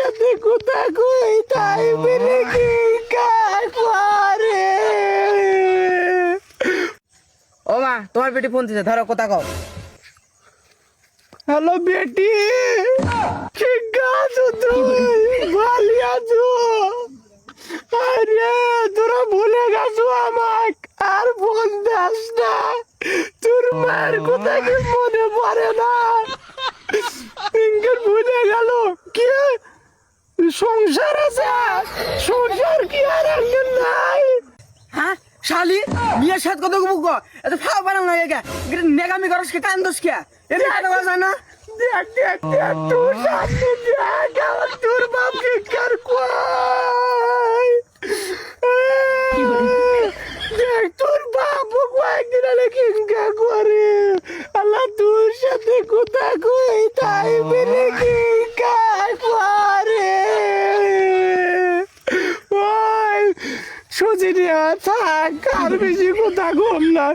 সাথে কোথা কই তাই বলে কি করে। ও মা, তোমার বেটি ফোন দিছে, ধরো কথা কও। হ্যালো বেটি, ঠিক আছো তুই? ভালো আছো? আরে তোরা ভুলে গেছো আমাক, আর ফোন দাস না। তোর মায়ের কথা কি মনে পড়ে না? ইঙ্গিত ভুলে গেল কি? সংসার আছে, সংসার কি আর আঙ্গেল নাই? হ্যাঁ শালি, বিয়ের সাথে কথা বলবো এত ফাও বানাম না একা নেগামি করস কে কান্দস কে এটা কথা বলা না। দেখ দেখ দেখ, তোর সামনে দেখ আমার তোর বাপকে কার কয়। দেখ তোর বাপ কয়েকদিন আগে কিনকা করে। আল্লাহ তোর সাথে কোথা কই তাই বলে কিনকা করে। ওই সুজিনিয়া থাক, আর বেশি কথা কম না।